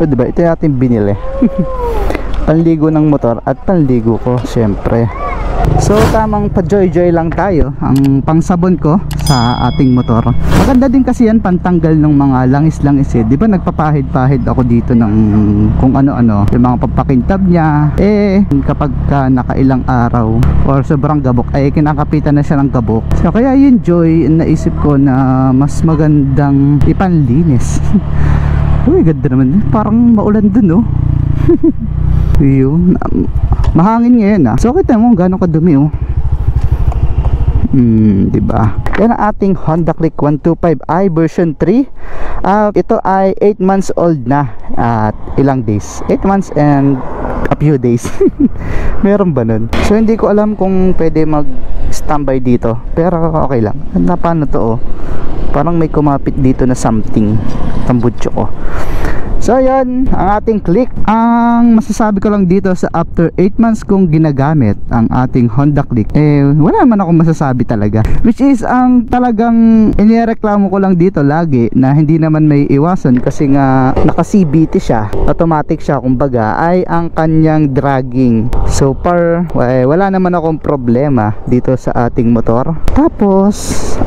O diba, ito yung ating binili. Panligo ng motor at panligo ko syempre. So tamang pa-joy-joy lang tayo. Ang pangsabon ko sa ating motor. Maganda din kasi yan pantanggal ng mga langis-langis eh. Di ba nagpapahid-pahid ako dito ng kung ano-ano, yung mga papakintab niya. Eh kapag nakailang araw or sobrang gabok ay kinakapitan na siya ng gabok. So kaya yun joy, naisip ko na mas magandang ipanlinis. Uy ganda naman, parang maulan dun oh. Yun, mahangin ngayon ah. So kita mo gano'ng kadumi oh. Diba? Yan ang ating Honda Click 125i version 3. Ito ay 8 months old na at ilang days, 8 months and a few days. Meron ba nun? So hindi ko alam kung pwede mag standby dito, pero okay lang. Paano to oh? Parang may kumapit dito na something. Tambutso ko. So yan, ang ating Click. Ang masasabi ko lang dito sa after 8 months kong ginagamit ang ating Honda Click, eh wala naman akong masasabi talaga. Which is ang talagang inireklamo ko lang dito lagi na hindi naman may iwasan kasi nga naka CVT siya, automatic siya kumbaga, ay ang kanyang dragging. So far wala naman akong problema dito sa ating motor. Tapos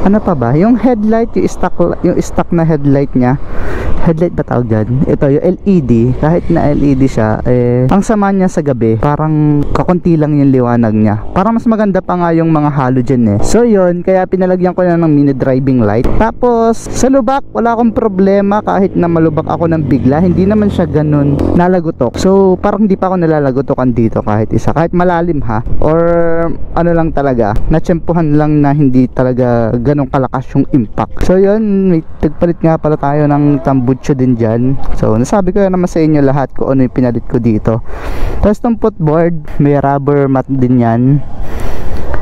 ano pa ba? Yung headlight, yung stock na headlight niya. Headlight ba tawag dyan? Ito yung LED, kahit na LED siya, ang sama niya sa gabi, parang kakunti lang yung liwanag niya. Parang mas maganda pa nga yung mga halogen eh. So yun, kaya pinalagyan ko na ng mini driving light. Tapos sa lubak, wala akong problema kahit na malubak ako ng bigla. Hindi naman siya ganun nalagutok. So parang hindi pa ako nalalagutokan dito kahit isa. Kahit malalim ha. Or ano lang talaga, natsyempuhan lang na hindi talaga ganun kalakas yung impact. So yun, may tagpalit nga pala tayo ng tambutso din dyan. So nasabi ko na naman sa inyo lahat kung ano yung pinalit ko dito. Tapos tong footboard, may rubber mat din yan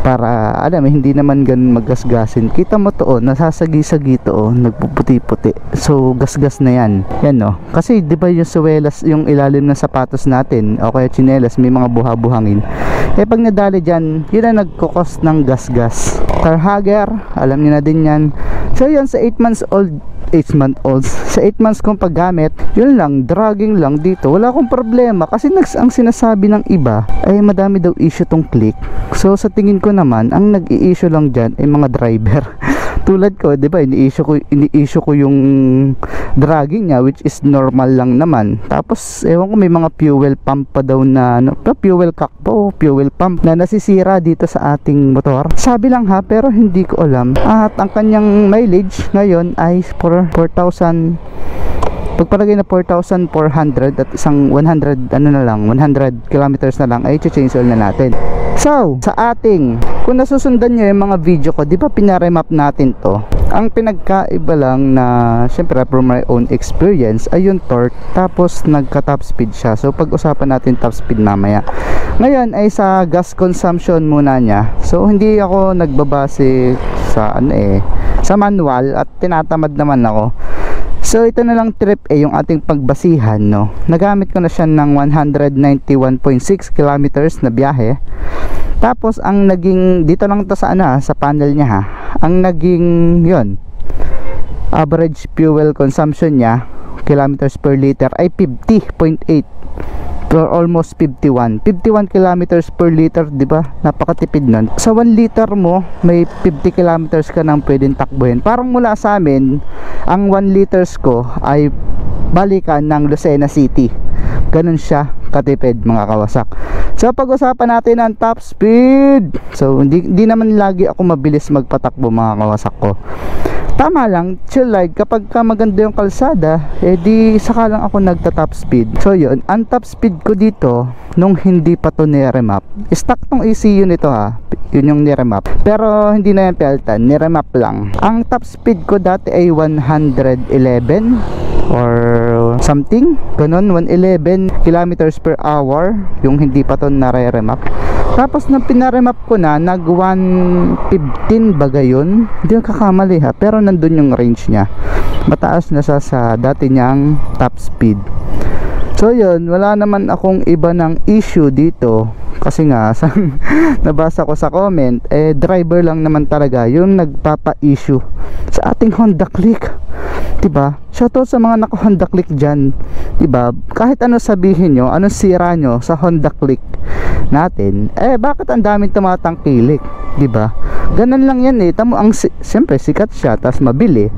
para alam hindi naman ganun maggasgasin. Kita mo to oh, nasasagi-sagi to oh, nagpuputi-puti. So gasgas na yan. Yan oh. Kasi di ba yung suwelas, yung ilalim ng sapatos natin o kaya tsinelas may mga buha-buhangin. Eh pag nadali dyan, yun ang nagkukos ng gasgas. Car hugger, alam niyo na din yan. So yan sa 8 months old, 8 month olds, sa 8 months kong paggamit, yun lang, dragging lang dito, wala akong problema. Kasi ang sinasabi ng iba ay madami daw issue tong Click. So sa tingin ko naman, ang nag-i-issue lang dyan ay mga driver. Tulad ko, di ba, ini-issue ko yung dragging niya, which is normal lang naman. Tapos ewan ko, may mga fuel pump pa daw na fuel cock po, fuel pump na nasisira dito sa ating motor. Sabi lang ha, pero hindi ko alam. At ang kanyang mileage ngayon ay 4,000, pagpalagay na 4,400 at isang 100 ano na lang, 100 kilometers na lang ay change oil na natin. So sa ating, kung nasusundan nyo yung mga video ko, di ba pinaremap natin to? Ang pinagkaiba lang na syempre from my own experience ay yung torque, tapos nagka top speed siya. So pag-usapan natin top speed mamaya. Ngayon ay sa gas consumption muna niya. So hindi ako nagbabase sa sa manual at tinatamad naman ako. So ito na lang trip yung ating pagbasihan no. Nagamit ko na siya ng 191.6 kilometers na biyahe. Tapos ang naging dito lang to sa sa panel niya ha. Ang naging yon average fuel consumption niya kilometers per liter ay 50.8 or almost 51 kilometers per liter, di ba? Napakatipid nun. Sa 1 liter mo, may 50 kilometers ka nang pwedeng takbuhin. Parang mula sa amin, ang 1 liters ko ay balikan ng Lucena City. Ganun siya katipid mga kawasak. So pag-usapan natin ang top speed. So hindi naman lagi ako mabilis magpatakbo mga kawasak ko. Tama lang, chill ride. Kapag maganda yung kalsada, di saka lang ako nagta-top speed. So yun, ang top speed ko dito nung hindi pa to niremap. Stock tong ECU nito ha. Yun yung niremap. Pero hindi na yung peltan, niremap lang. Ang top speed ko dati ay 111 or something. Ganun, 111 kilometers per hour. Yung hindi pa to nare-remap. Tapos nang pinaremap ko na, nag 115 ba gayon? Hindi ko kakamali ha, pero nandun yung range niya. Mataas na sa dati niyang top speed. So yun, wala naman akong iba ng issue dito. Kasi nga, nabasa ko sa comment, driver lang naman talaga yung nagpapa-issue sa ating Honda Click. Diba? Shoutout sa mga naka Honda Click dyan. Diba? Kahit ano sabihin nyo, anong sira nyo sa Honda Click natin, bakit ang daming tumatangkilik? Diba? Ganun lang yan Tamo ang siyempre sikat siya, tas mabili.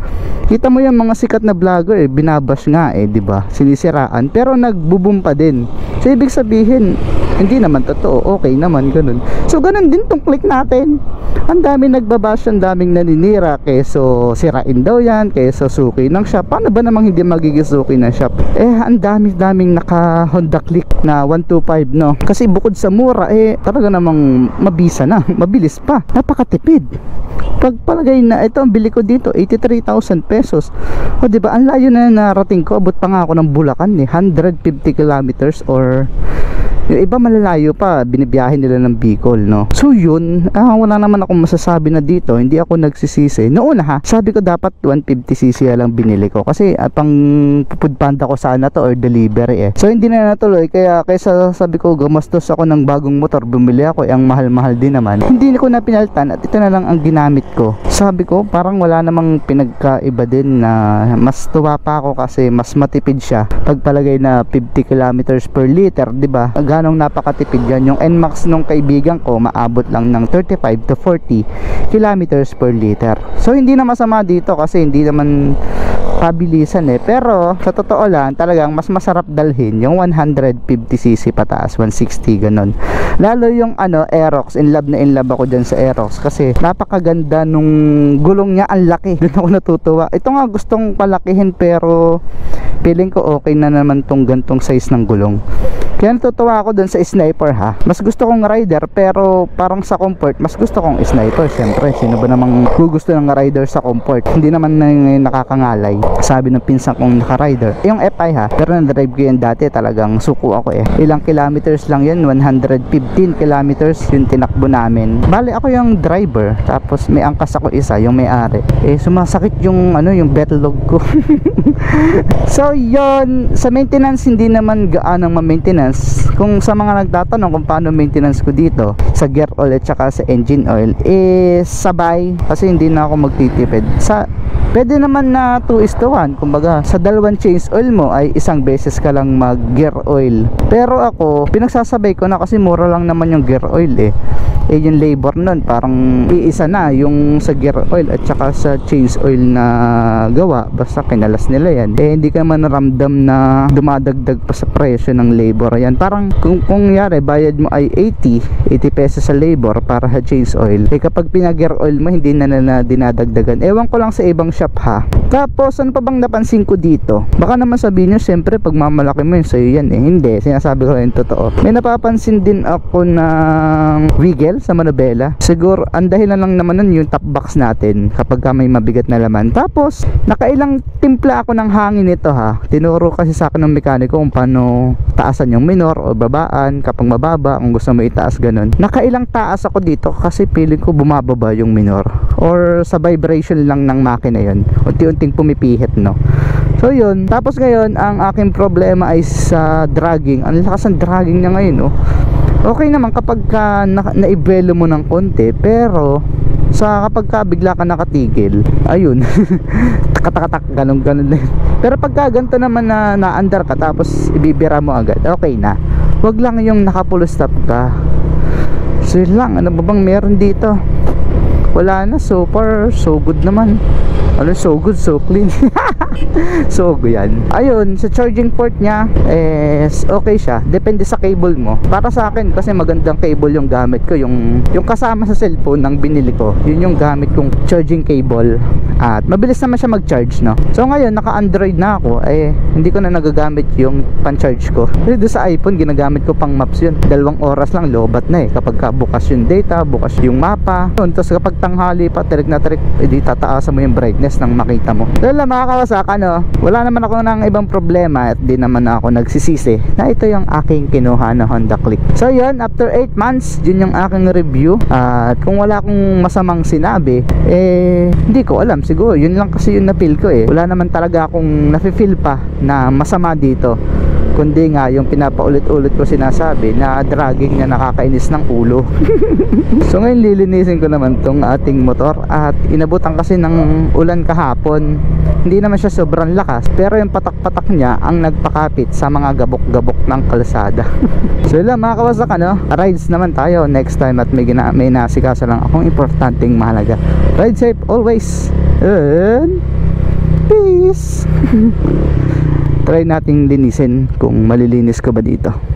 Kita mo yung mga sikat na vlogger binabash nga diba? Sinisiraan, pero nagbo-boom pa din. So ibig sabihin, hindi naman totoo, okay naman, ganun. So ganun din tong Click natin. Ang daming nagbabash, ang daming naninira, keso sirain daw yan, keso suki ng shop. Paano ba namang hindi magiging suki ng shop? Ang daming naka Honda Click na 125, no? Kasi bukod sa mura, talaga namang mabisa na, mabilis pa, napakatipid. Pagpalagay na ito, ang bili ko dito 83,000 pesos. O diba, ang layo na narating ko. Abot pa nga ako ng Bulacan 150 kilometers, or yung iba malalayo pa, binibiyahin nila ng Bicol, no? So yun, wala naman akong masasabi na dito. Hindi ako nagsisisi. Noon sabi ko dapat 150cc lang binili ko, kasi pang pupudpanda ko sana to, or delivery So hindi na natuloy, kaya kaysa sabi ko gumastos ako ng bagong motor, bumili ako, ang mahal-mahal din naman. Hindi ko na pinaltan, at ito na lang ang ginamit ko. Sabi ko parang wala namang pinagkaiba din, na mas tuwa pa ako kasi mas matipid siya. Pagpalagay na 50 kilometers per liter, diba? Ganong napakatipid yan. Yung NMAX nung kaibigan ko maabot lang ng 35 to 40 kilometers per liter. So hindi na masama dito, kasi hindi naman pabilisan pero sa totoo lang talagang mas masarap dalhin yung 150cc pataas, 160 ganon. Lalo yung Aerox, in love ako dyan sa Aerox, kasi napakaganda nung gulong niya, ang laki. Doon ako natutuwa. Ito nga gustong palakihin, pero feeling ko okay na naman tong gantong size ng gulong. Kaya natutuwa ako dun sa Sniper Mas gusto kong rider, pero parang sa comfort mas gusto kong Sniper. Siyempre, sino ba namang gusto ng rider sa comfort? Hindi naman na nakakangalay, sabi ng pinsan kong naka-rider. Yung FI pero na-drive ko yan dati, talagang suko ako Ilang kilometers lang yun, 115 kilometers yung tinakbo namin. Bali ako yung driver, tapos may angkas ako isa, yung may-ari. Sumasakit yung yung betlog ko. So yun, sa maintenance hindi naman gaanong ma-maintenance. Kung sa mga nagtatanong kung paano maintenance ko dito sa gear oil at saka sa engine oil, sabay, kasi hindi na ako magtitipid. Pwede naman na 2:1. Kumbaga, sa dalawang change oil mo ay isang beses ka lang mag gear oil. Pero ako, pinagsasabay ko na, kasi mura lang naman yung gear oil yung labor nun parang iisa na, yung sa gear oil at saka sa change oil na gawa, basta kinalas nila yan. Hindi ka man naramdam na dumadagdag pa sa presyo ng labor yan. Parang kung yari bayad mo ay 80 pesos sa labor para sa change oil, kapag pinag-gear oil mo hindi na dinadagdagan. Ewan ko lang sa ibang shop Tapos ano pa bang napansin ko dito? Baka naman sabihin nyo, siyempre pag mamalaki mo yun sa'yo yan hindi, sinasabi ko rin totoo. May napapansin din ako ng wiggle sa manubela. Siguro ang dahilan lang naman nun yung top box natin kapag may mabigat na laman. Tapos nakailang timpla ako ng hangin nito Tinuro kasi sa akin ng mekaniko kung paano taasan yung minor o babaan. Kapag mababa, kung gusto mo itaas, ganun. Nakailang taas ako dito kasi feeling ko bumababa yung minor, or sa vibration lang ng makina yun, unti-unting pumipihit, no? So yun, tapos ngayon ang aking problema ay sa dragging. Ang lakas ng dragging niya ngayon Okay naman kapag naibelo mo ng konti, pero kapag bigla ka nakatigil, ayun tak ganun pero pagka ganito naman na naandar ka tapos ibibira mo agad, okay na. Wag lang yung nakapull stop ka. So yun lang, ano ba bang meron dito? Wala na, so far so good naman. So good, so clean. So yan. Ayun, sa charging port niya okay siya. Depende sa cable mo. Para sa akin kasi magandang cable yung gamit ko, yung kasama sa cellphone ng binili ko. Yun yung gamit kong charging cable. At mabilis naman siya mag-charge, no. So ngayon naka-Android na ako, hindi ko na nagagamit yung pan-charge ko. Kasi doon sa iPhone ginagamit ko pang maps yun. 2 oras lang lobat na kapag bukas yung data, bukas yung mapa. Tapos kapag tanghali pa, tirik na tirik, edi tataasan mo yung brightness nang makita mo. So lang mga kawasak, wala naman ako ng ibang problema at di naman ako nagsisisi na ito yung aking kinuha na Honda Click. So yun, after 8 months, yun yung aking review. At kung wala akong masamang sinabi, hindi ko alam, siguro yun lang kasi yung na-feel ko wala naman talaga akong nafe-feel pa na masama dito, kundi nga yung pinapaulit-ulit ko sinasabi na dragging na nakakainis ng ulo. So ngayon lilinisin ko naman tong ating motor, at inabutan kasi ng ulan kahapon. Hindi naman siya sobrang lakas, pero yung patak-patak niya ang nagpakapit sa mga gabok-gabok ng kalsada. So yun lang mga kawasak, ano, rides naman tayo next time at may nasikaso lang akong importanteng mahalaga. Ride safe always and peace. Try nating linisin kung malilinis ko ba dito.